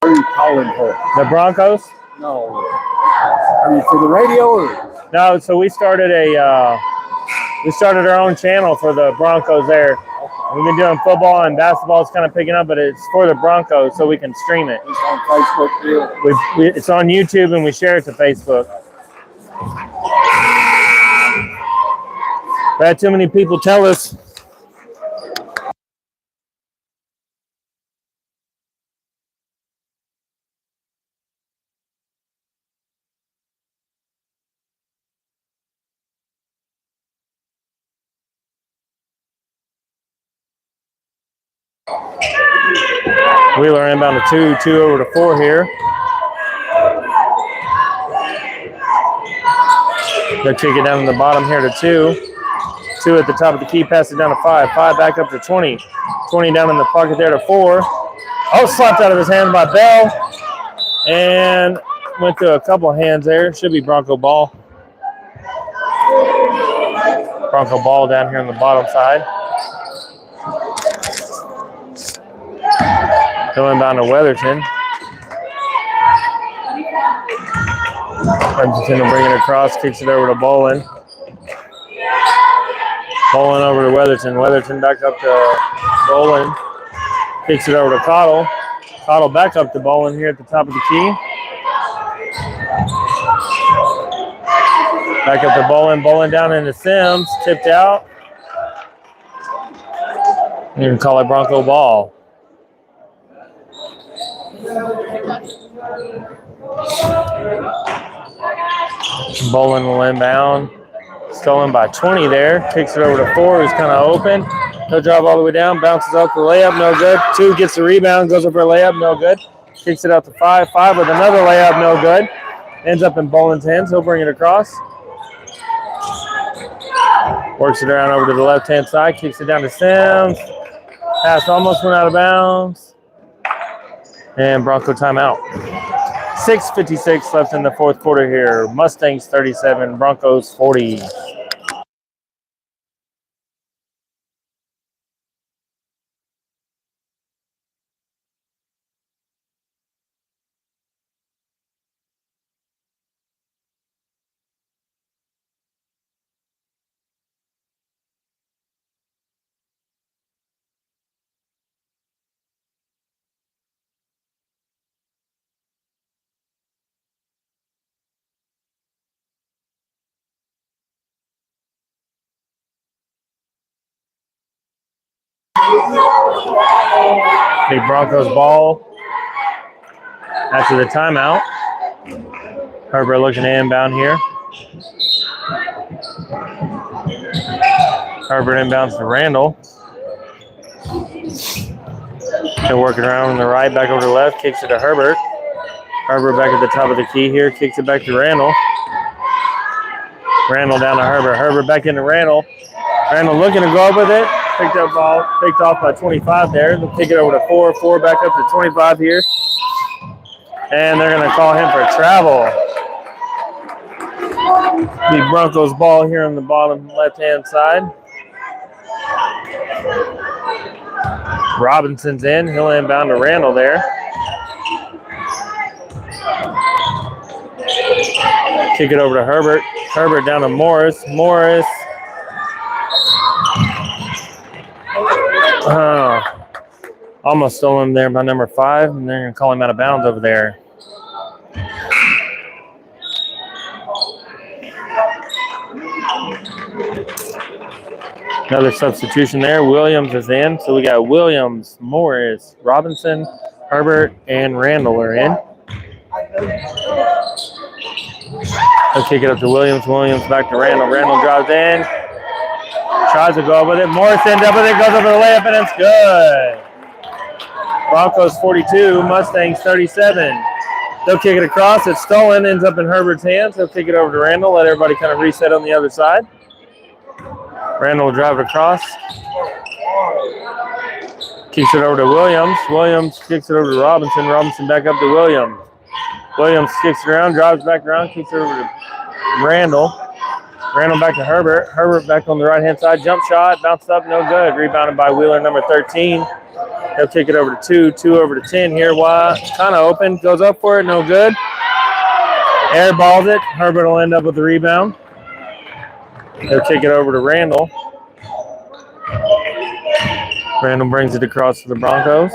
What are you calling her? The Broncos? No. Are you for the radio or? No, so we started our own channel for the Broncos there. We've been doing football and basketball. It's kind of picking up, but it's for the Broncos, so we can stream it. It's on Facebook too. It's on YouTube, and we share it to Facebook. We had too many people tell us. Wheeler inbound to 2, 2 over to 4 here. They'll kick it down in the bottom here to 2. 2 at the top of the key, pass it down to 5. 5 back up to 20. 20 down in the pocket there to 4. Oh, slapped out of his hand by Bell. And went to a couple of hands there. Should be Bronco ball. Bronco ball down here on the bottom side. He'll inbound to Weatherton. Weatherton will bring it across, kicks it over to Bolin. Bolin over to Weatherton. Weatherton back up to Bolin. Kicks it over to Cottle. Cottle back up to Bolin here at the top of the key. Back up to Bolin. Bolin down into Sims. Tipped out. You can call it Bronco ball. Bolin will inbound. Stolen by 20 there. Kicks it over to 4, who's kind of open. He'll drive all the way down. Bounces up for layup, no good. 2 gets the rebound, goes up for a layup, no good. Kicks it out to 5. 5 with another layup, no good. Ends up in Bolin's hands. He'll bring it across. Works it around over to the left-hand side. Kicks it down to Sims. Pass almost went out of bounds. And Bronco timeout. 6:56 left in the fourth quarter here. Mustangs 37, Broncos 40. Big Broncos ball after the timeout. Herbert looking to inbound here. Herbert inbounds to Randall. He'll work it around on the right, back over to the left, kicks it to Herbert. Herbert back at the top of the key here, kicks it back to Randall. Randall down to Herbert. Herbert back into Randall. Randall looking to go up with it. Picked off by 25 there. They'll kick it over to 4. 4 back up to 25 here. And they're going to call him for travel. The Broncos ball here on the bottom left-hand side. Robinson's in. He'll inbound to Randall there. Kick it over to Herbert. Herbert down to Morris. Morris. Almost stolen there by number 5, and they're going to call him out of bounds over there. Another substitution there. Williams is in. So we got Williams, Morris, Robinson, Herbert, and Randall are in. They'll kick it up to Williams. Williams back to Randall. Randall drives in. Tries to go up with it. Morris ends up with it. Goes over the layup, and it's good. Broncos 42, Mustangs 37. They'll kick it across. It's stolen. Ends up in Herbert's hands. They'll kick it over to Randall. Let everybody kind of reset on the other side. Randall will drive it across. Kicks it over to Williams. Williams kicks it over to Robinson. Robinson back up to Williams. Williams kicks it around, drives back around, kicks it over to Randall. Randall back to Herbert. Herbert back on the right-hand side. Jump shot. Bounced up. No good. Rebounded by Wheeler, number 13. He'll kick it over to 2. 2 over to 10 here. Wide. Kind of open. Goes up for it. No good. Airballs it. Herbert will end up with the rebound. He'll kick it over to Randall. Randall brings it across to the Broncos.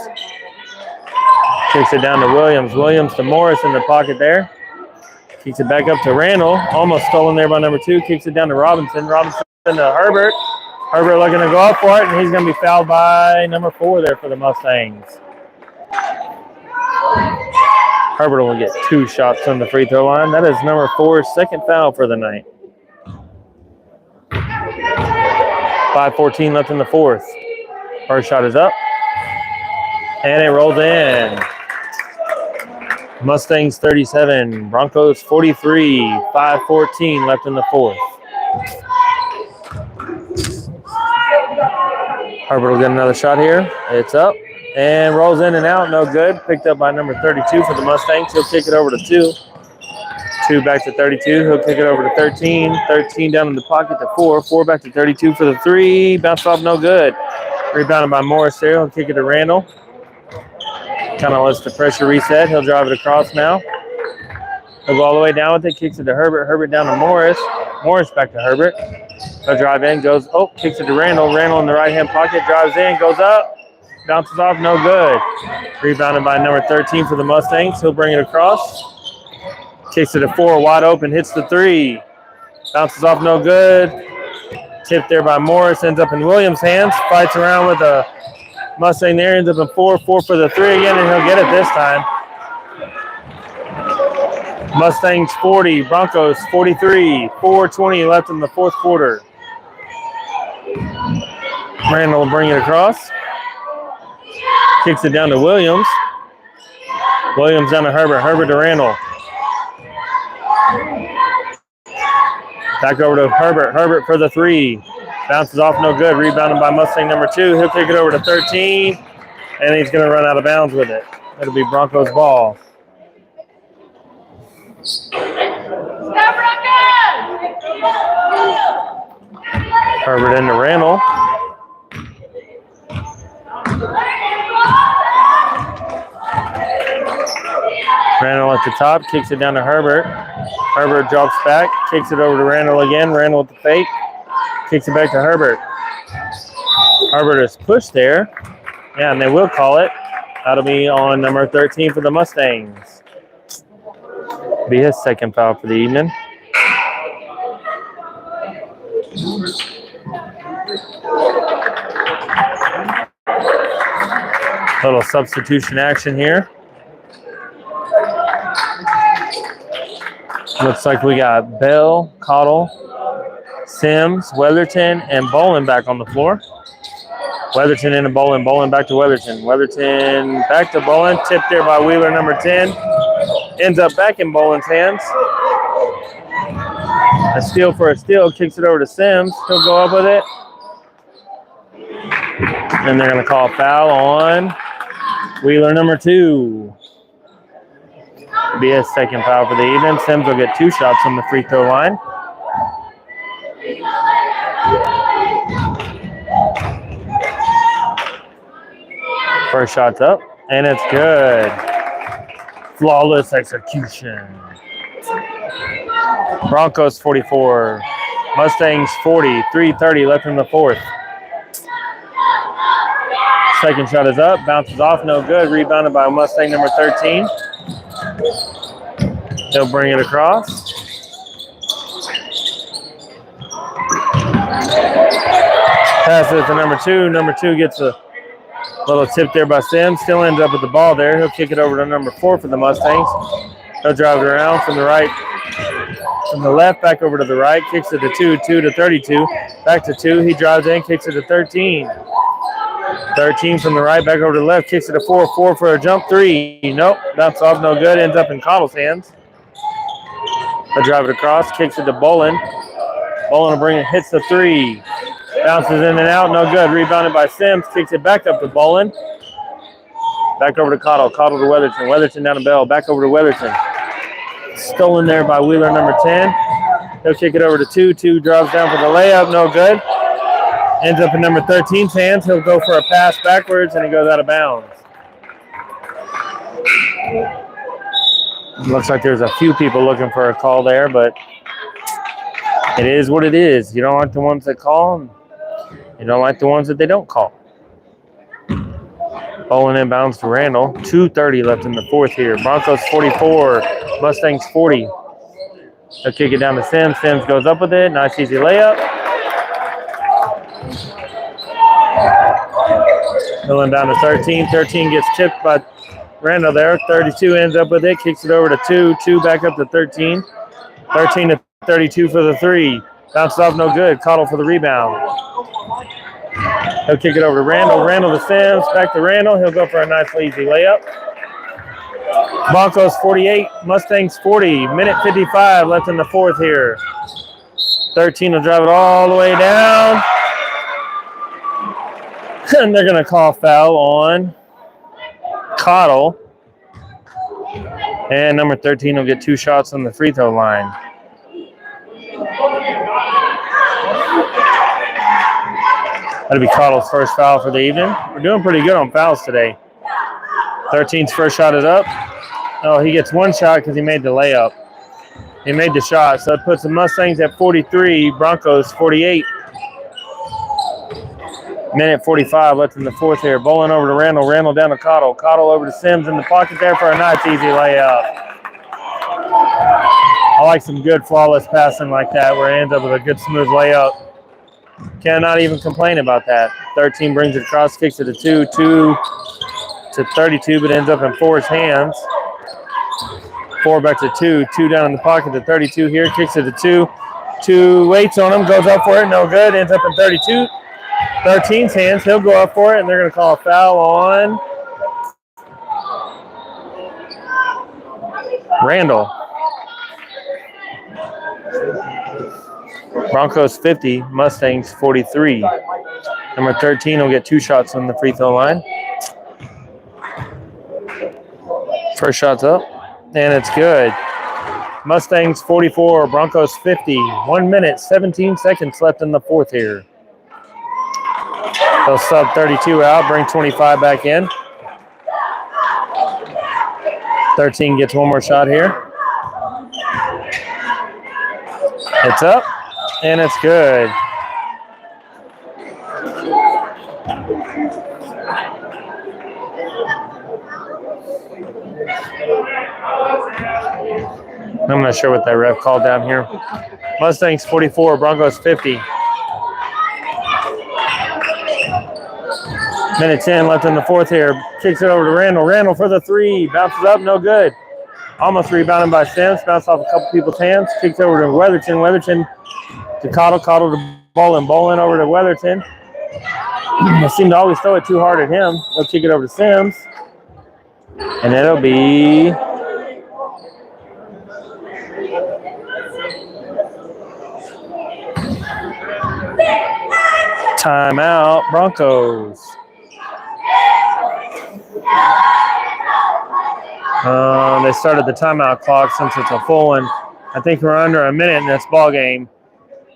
Kicks it down to Williams. Williams to Morris in the pocket there. Kicks it back up to Randall. Almost stolen there by number 2. Kicks it down to Robinson. Robinson to Herbert. Herbert looking to go up for it, and he's going to be fouled by number 4 there for the Mustangs. Herbert will get 2 shots on the free throw line. That is number 4's second foul for the night. 5:14 left in the fourth. First shot is up, and it rolls in. Mustangs 37, Broncos 43, 5:14 left in the fourth. Herbert will get another shot here. It's up and rolls in and out. No good. Picked up by number 32 for the Mustangs. He'll kick it over to 2. 2 back to 32. He'll kick it over to 13. 13 down in the pocket to 4. 4 back to 32 for the 3. Bounced off, no good. Rebounded by Morris there. He'll kick it to Randall. Kind of lets the pressure reset. He'll drive it across now. He'll go all the way down with it. Kicks it to Herbert. Herbert down to Morris. Morris back to Herbert. He'll drive in. Goes, kicks it to Randall. Randall in the right-hand pocket. Drives in. Goes up. Bounces off. No good. Rebounded by number 13 for the Mustangs. He'll bring it across. Kicks it to 4. Wide open. Hits the 3. Bounces off. No good. Tipped there by Morris. Ends up in Williams' hands. Fights around with a Mustang there. Ends up in 4. 4 for the 3 again, and he'll get it this time. Mustangs 40, Broncos 43, 4:20 left in the fourth quarter. Randall will bring it across. Kicks it down to Williams. Williams down to Herbert. Herbert to Randall. Back over to Herbert. Herbert for the 3. Bounces off, no good. Rebounded by Mustang number 2. He'll kick it over to 13, and he's going to run out of bounds with it. It'll be Broncos ball. Herbert into Randall. Randall at the top, kicks it down to Herbert. Herbert drops back, kicks it over to Randall again. Randall with the fake, kicks it back to Herbert. Herbert is pushed there. Yeah, and they will call it. That'll be on number 13 for the Mustangs. Be his second foul for the evening. Little substitution action here. Looks like we got Bell, Cottle, Sims, Weatherton, and Bolin back on the floor. Weatherton into Bolin. Bolin back to Weatherton. Weatherton back to Bolin. Tipped there by Wheeler, number 10. Ends up back in Bolin's hands. A steal for a steal. Kicks it over to Sims. He'll go up with it. And they're going to call a foul on Wheeler, number 2. Be a second foul for the evening. Sims will get 2 shots from the free throw line. First shot's up, and it's good. Flawless execution. Broncos 44, Mustangs 40, 3:30 left in the fourth. Second shot is up, bounces off, no good. Rebounded by Mustang number 13. He'll bring it across. Passes it to number 2. Number 2 gets a little tip there by Sims. Still ends up with the ball there. He'll kick it over to number 4 for the Mustangs. He'll drive it around from the right, from the left, back over to the right. Kicks it to 2, 2 to 32. Back to 2. He drives in, kicks it to 13. 13 from the right, back over to the left. Kicks it to 4, 4 for a jump 3. Nope, bounce off, no good. Ends up in Cottle's hands. He'll drive it across, kicks it to Bolin. Bolin will bring it, hits the 3. Bounces in and out, no good. Rebounded by Sims, kicks it back up to Bolin. Back over to Cottle, Cottle to Weatherton. Weatherton down to Bell, back over to Weatherton. Stolen there by Wheeler, number 10. He'll kick it over to 2. 2 drives down for the layup, no good. Ends up in number 13's hands. He'll go for a pass backwards, and he goes out of bounds. Looks like there's a few people looking for a call there, but it is what it is. You don't like the ones that call, and you don't like the ones that they don't call. Bowling inbounds to Randall. 2:30 left in the fourth here. Broncos 44, Mustangs 40. They'll kick it down to Sims. Sims goes up with it. Nice, easy layup. He'll inbound to 13. 13 gets tipped by Randall there. 32 ends up with it. Kicks it over to 2. 2 back up to 13. 13 to 32 for the 3. Bounces off, no good. Cottle for the rebound. He'll kick it over to Randall. Randall to Sims. Back to Randall. He'll go for a nice, easy layup. Broncos 48, Mustangs 40. Minute 55 left in the fourth here. 13 will drive it all the way down. And they're going to call foul on Cottle. And number 13 will get 2 shots on the free throw line. That'll be Cottle's first foul for the evening. We're doing pretty good on fouls today. 13's first shot is up. Oh, he gets 1 shot because he made the layup. He made the shot, so it puts the Mustangs at 43, Broncos 48. Minute 45 left in the fourth here. Bowling over to Randall. Randall down to Cottle. Cottle over to Sims in the pocket there for a nice easy layup. I like some good flawless passing like that where it ends up with a good smooth layup. Cannot even complain about that. 13 brings it across, kicks it to 2 to 32, but ends up in 4's hands. 4 back to 2. 2 down in the pocket to 32 here. Kicks it to 2. 2 waits on him. Goes up for it. No good. Ends up in 32. 13's hands. He'll go up for it, and they're going to call a foul on Randall. Broncos 50, Mustangs 43. Number 13 will get 2 shots on the free throw line. First shot's up, and it's good. Mustangs 44, Broncos 50. 1 minute, 17 seconds left in the fourth here. They'll sub 32 out, bring 25 back in. 13 gets 1 more shot here. It's up, and it's good. I'm not sure what that ref called down here. Mustangs 44, Broncos 50. Minute 10 left in the fourth here. Kicks it over to Randall. Randall for the 3. Bounces up, no good. Almost rebounded by Sims. Bounced off a couple people's hands. Kicks over to Weatherton. Weatherton to Cottle. Cottle to Bowling. Bowling over to Weatherton. They seem to always throw it too hard at him. They'll kick it over to Sims. And it'll be timeout, Broncos. They started the timeout clock since it's a full one. I think we're under a minute in this ball game.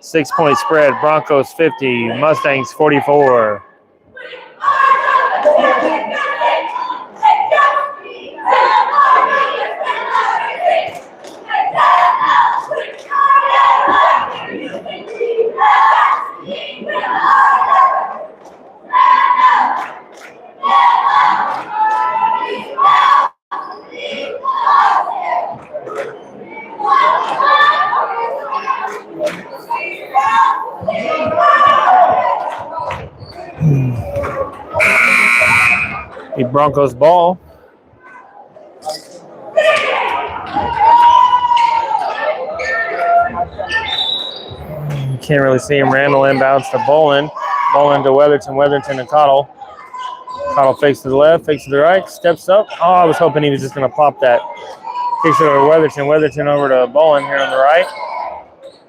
6-point spread. Broncos 50, Mustangs 44. The Broncos ball. You can't really see him. Randall inbounds to Bolin. Bolin to Weatherton. Weatherton to Cottle. Cottle fakes to the left, fakes to the right, steps up. Oh, I was hoping he was just going to pop that. Kicks it over to Weatherton. Weatherton over to Bolin here on the right.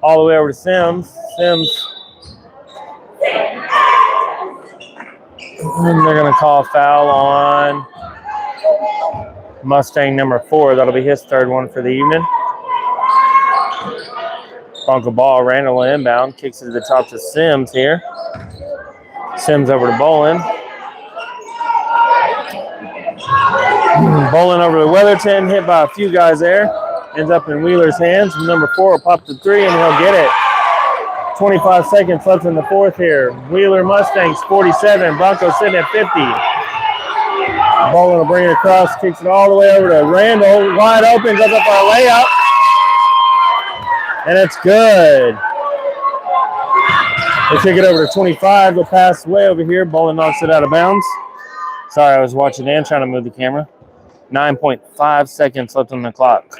All the way over to Sims. Sims. And they're going to call a foul on Mustang number 4. That'll be his third one for the evening. Bronco ball, Randall inbound. Kicks it to the top to Sims here. Sims over to Bolin. Bolin over to Weatherton. Hit by a few guys there. Ends up in Wheeler's hands. Number 4 will pop the 3 and he'll get it. 25 seconds left in the fourth here. Wheeler Mustangs 47. Broncos sitting at 50. Bolin will bring it across. Kicks it all the way over to Randall. Wide open. Goes up for a layup. And it's good. They kick it over to 25. They'll pass way over here. Bolin knocks it out of bounds. Sorry, I was watching and trying to move the camera. 9.5 seconds left on the clock.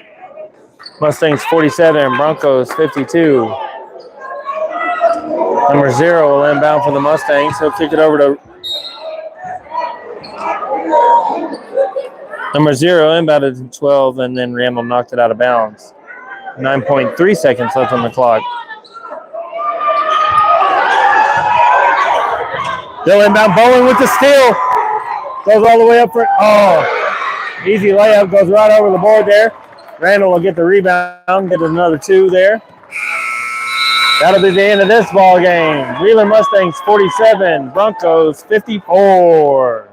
Mustangs 47. Broncos 52. Number 0 will inbound for the Mustangs. He'll kick it over to Number 0 inbounded to 12, and then Randall knocked it out of bounds. 9.3 seconds left on the clock. They'll inbound. Bowen with the steal. Goes all the way up for easy layup. Goes right over the board there. Randall will get the rebound. Get another 2 there. That'll be the end of this ball game. Wheeler Mustangs 47, Broncos 54.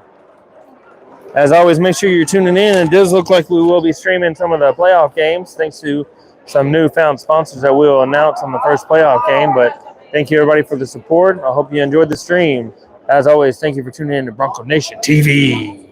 As always, make sure you're tuning in. It does look like we will be streaming some of the playoff games thanks to some newfound sponsors that we'll announce on the first playoff game. But thank you, everybody, for the support. I hope you enjoyed the stream. As always, thank you for tuning in to Bronco Nation TV.